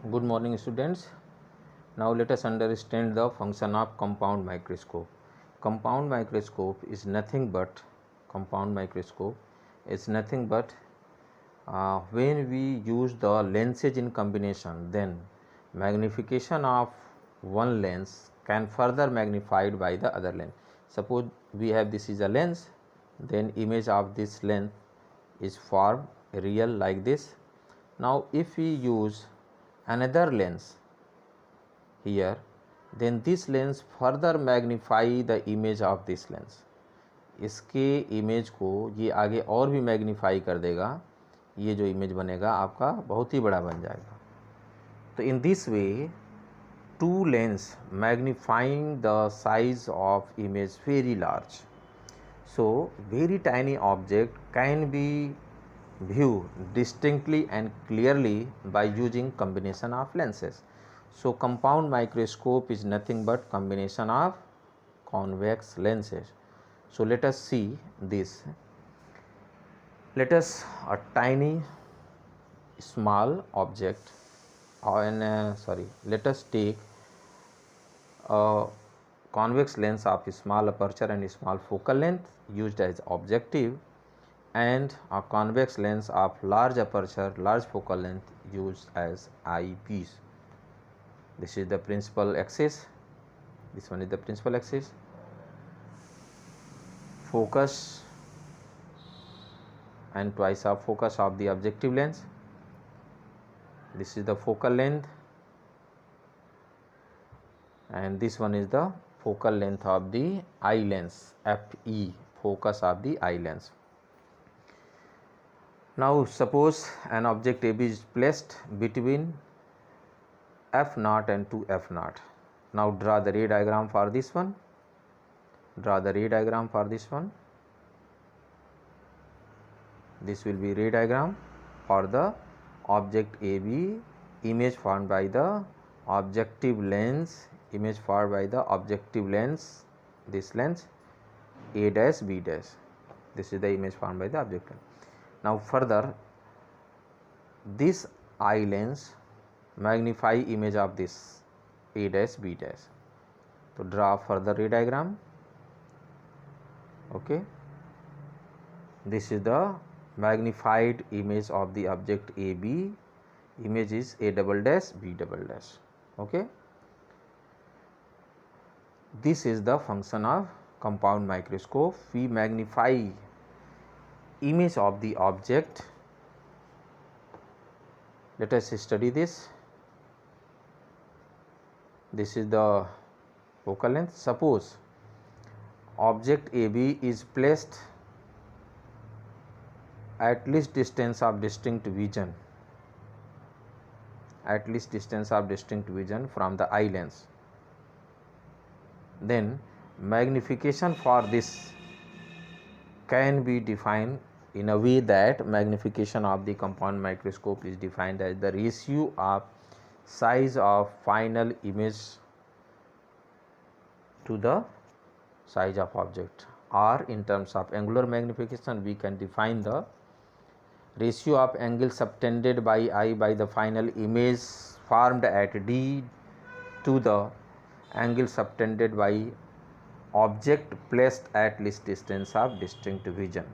Good morning, students. Now let us understand the function of compound microscope. Compound microscope is nothing but when we use the lenses in combination, then magnification of one lens can further magnified by the other lens. Suppose we have this is a lens, then image of this lens is formed real like this. Now if we use another lens here, then this lens further magnify the image of this lens. इसके image को ये आगे और भी magnify कर देगा, ये जो इमेज बनेगा आपका बहुत ही बड़ा बन जाएगा. तो in this way two lens magnifying the size of image very large. So very tiny object can be viewed distinctly and clearly by using combination of lenses. So compound microscope is nothing but combination of convex lenses. So let us see this. Let us a tiny small object let us take a convex lens of small aperture and small focal length used as objective, and a convex lens of large aperture, large focal length used as eyepiece. This is the principal axis, this one is the principal axis, focus and twice of focus of the objective lens. This is the focal length, and this one is the focal length of the eye lens, FE, focus of the eye lens. Now suppose an object AB is placed between F0 and 2F0. Now draw the ray diagram for this one. This will be ray diagram for the object AB, image formed by the objective lens, this lens A dash B dash. This is the image formed by the object lens. Now further, this eye lens magnify image of this A dash B dash. So draw further ray diagram. Okay, this is the magnified image of the object AB. Image is A double dash B double dash. Okay, this is the function of compound microscope. We magnify image of the object. Let us study this. This is the focal length. Suppose object AB is placed at least distance of distinct vision, from the eye lens. Then magnification for this can be defined in a way that magnification of the compound microscope is defined as the ratio of size of final image to the size of object, or in terms of angular magnification we can define the ratio of angle subtended by eye by the final image formed at D to the angle subtended by object placed at least distance of distinct vision.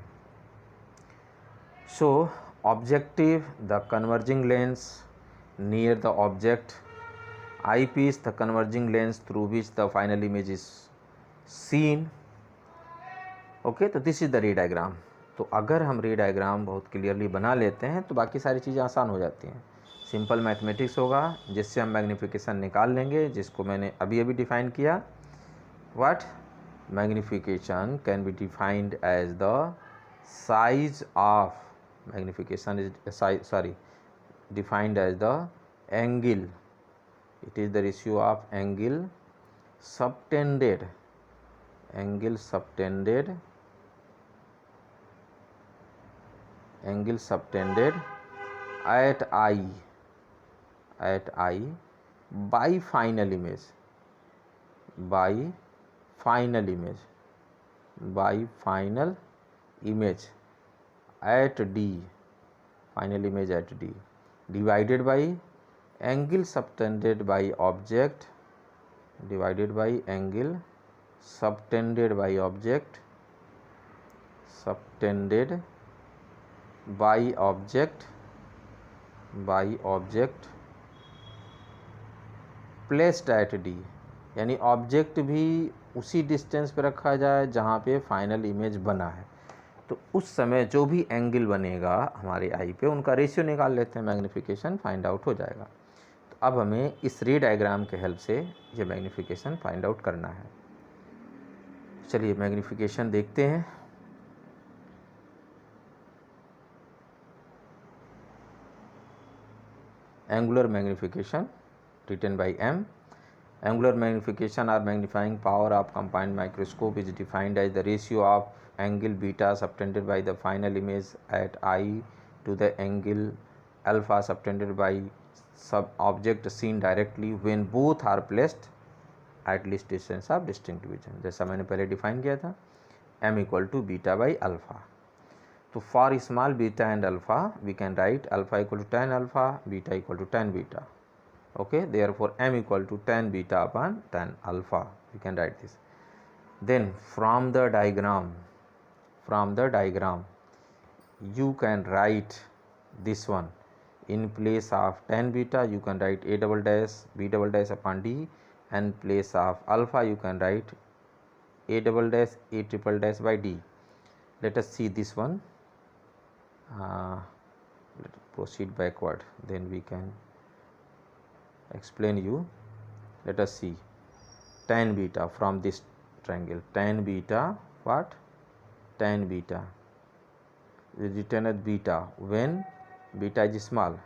So objective, the converging lens near the object, eyepiece, the converging lens through which the final image is seen. Okay, तो this is the रे diagram. तो अगर हम रे diagram बहुत clearly बना लेते हैं तो बाकी सारी चीज़ें आसान हो जाती हैं. सिंपल मैथमेटिक्स होगा जिससे हम मैग्नीफिकेशन निकाल लेंगे, जिसको मैंने अभी डिफाइन किया. What magnification can be defined as the size of, magnification is defined as the angle, it is the ratio of angle subtended at eye by final image at D, final image at D, divided by angle subtended by object divided by angle subtended by object subtended by object placed at D, यानी object भी उसी distance पे रखा जाए जहाँ पे final image बना है। तो उस समय जो भी एंगल बनेगा हमारे आई पे उनका रेशियो निकाल लेते हैं, मैग्नीफिकेशन फाइंड आउट हो जाएगा। तो अब हमें इस रे डायग्राम के हेल्प से ये मैग्नीफिकेशन फाइंड आउट करना है। चलिए मैग्नीफिकेशन देखते हैं। Angular magnification written by M. Angular magnification or magnifying power of combined microscope is defined as the ratio of angle beta subtended by the final image at I to the angle alpha subtended by sub object seen directly when both are placed at least distance of distinct vision। जैसा मैंने पहले define किया था, m equal to beta by alpha। तो for small beta and alpha we can write alpha equal to tan alpha, beta equal to tan beta। Okay, therefore m equal to tan beta upon tan alpha, we can write this। Then from the diagram you can write this one, in place of tan beta you can write a double dash b double dash upon d, and place of alpha you can write a double dash a triple dash by d। Let us see this one, let us proceed backward, then we can explain you। Let us see tan beta from this triangle, tan beta what, tan beta is written as beta when beta is small।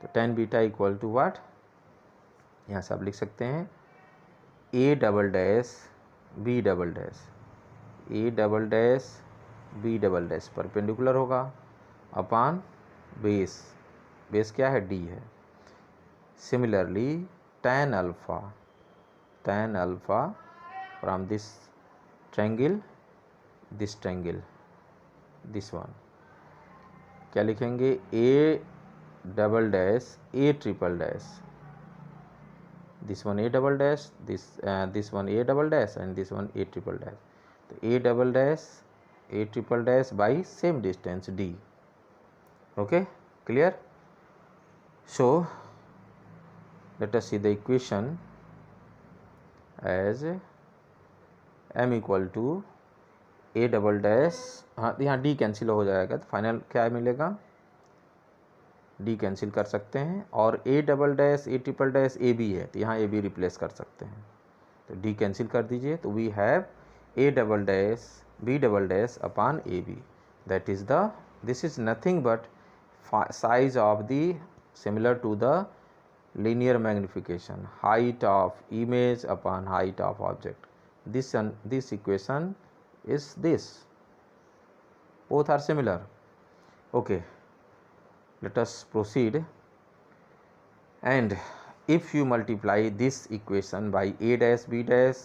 तो tan beta equal to what, यहाँ से आप लिख सकते हैं a double dash b double dash, a double dash b double dash perpendicular होगा upon base, base क्या है, d है। Similarly tan alpha from this triangle this one क्या लिखेंगे, a double dash a triple dash, this one a double dash, this one a double dash and this one a triple dash। तो a double dash a triple dash by same distance d। Okay, clear? So let us see the equation as m equal to a double dash, हाँ यहाँ d cancel हो जाएगा तो final क्या मिलेगा, d cancel कर सकते हैं, और a double dash a triple dash a b है तो यहाँ a b रिप्लेस कर सकते हैं, तो d कैंसिल कर दीजिए। तो we have a double dash b double dash upon a b, that is the, this is nothing but size of the similar to the linear magnification, height of image upon height of object। This equation is this, both are similar। Okay, let us proceed, and if you multiply this equation by a dash b dash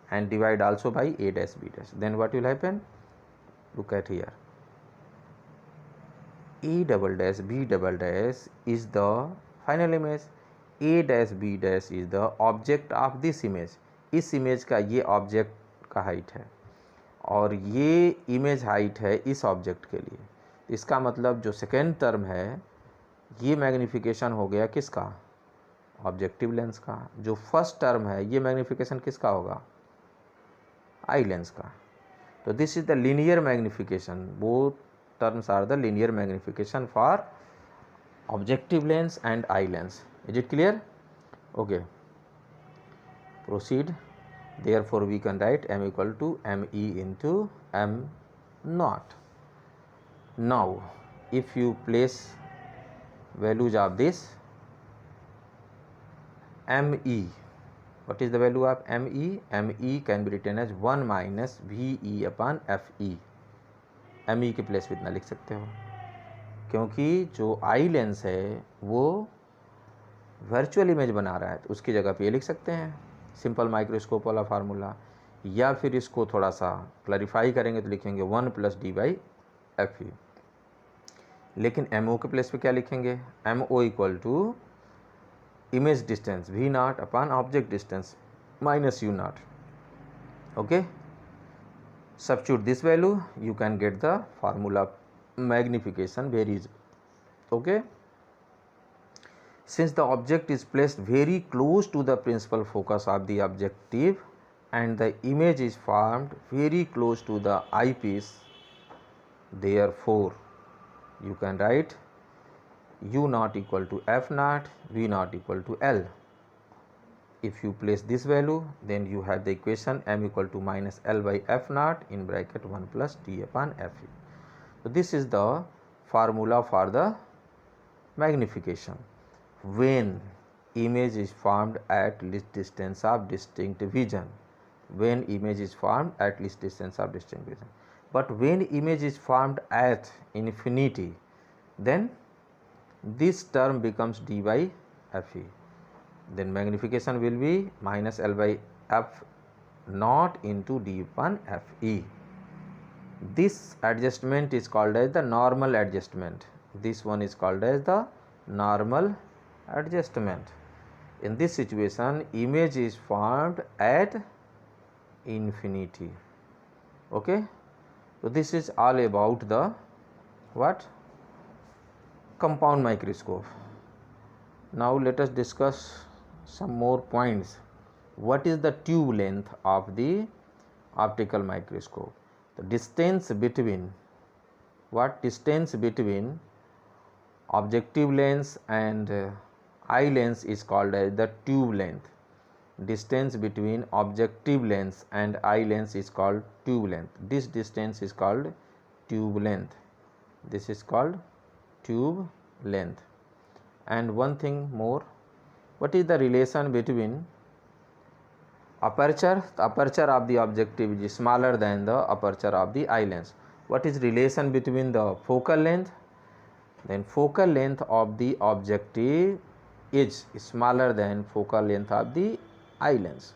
and divide also by a dash b dash, then what will happen, look at here, a double dash b double dash is the final image, a dash b dash is the object of this image। इस image का ये object का height है और ये image height है इस object के लिए। इसका मतलब जो सेकेंड टर्म है ये मैग्नीफिकेशन हो गया किसका, ऑब्जेक्टिव लेंस का। जो फर्स्ट टर्म है ये मैग्नीफिकेशन किसका होगा, आई लेंस का। तो this is the linear magnification, both terms are the linear magnification for objective lens and eye lens। Is it clear? Okay, proceed। Therefore we can write m equal to me into m naught। Now if you place values of this me, what is the value of me, me can be written as 1 minus ve upon fe। me के place पे इतना लिख सकते हो, क्योंकि जो eye lens है वो वर्चुअल इमेज बना रहा है तो उसकी जगह पे ये लिख सकते हैं सिंपल माइक्रोस्कोप वाला फार्मूला, या फिर इसको थोड़ा सा क्लैरिफाई करेंगे तो लिखेंगे 1 plus D by F E. लेकिन एम ओ के प्लेस पे क्या लिखेंगे, M O equal to image distance v naught upon object distance minus u naught. Okay, substitute this value, you can get the formula magnification very easy. Okay, since the object is placed very close to the principal focus of the objective and the image is formed very close to the eyepiece, therefore you can write u naught equal to f naught, v naught equal to L. If you place this value, then you have the equation m equal to minus L by f naught in bracket 1 plus d upon f e. So this is the formula for the magnification when image is formed at least distance of distinct vision. When image is formed at least distance of distinct vision. But when image is formed at infinity, then this term becomes d by f e. Then magnification will be minus L by f naught into d upon f e. This adjustment is called as the normal adjustment. This one is called as the normal adjustment. In this situation, image is formed at infinity. Okay, so this is all about the what? Compound microscope. Now let us discuss some more points. What is the tube length of the optical microscope? The distance between objective lens and eye lens is called as the tube length. Distance between objective lens and eye lens is called tube length. This distance is called tube length. This is called tube length. And one thing more, what is the relation between aperture? The aperture of the objective is smaller than the aperture of the eye lens. What is relation between the focal length? Then focal length of the objective is smaller than focal length of the eye lens.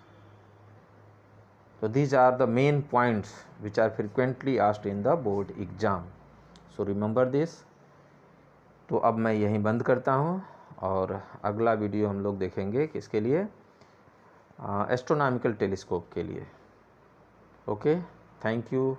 So these are the main points which are frequently asked in the board exam. So remember this. तो अब मैं यहीं बंद करता हूँ और अगला video हम लोग देखेंगे किसके लिए? एस्ट्रोनॉमिकल टेलीस्कोप के लिए. Okay, thank you.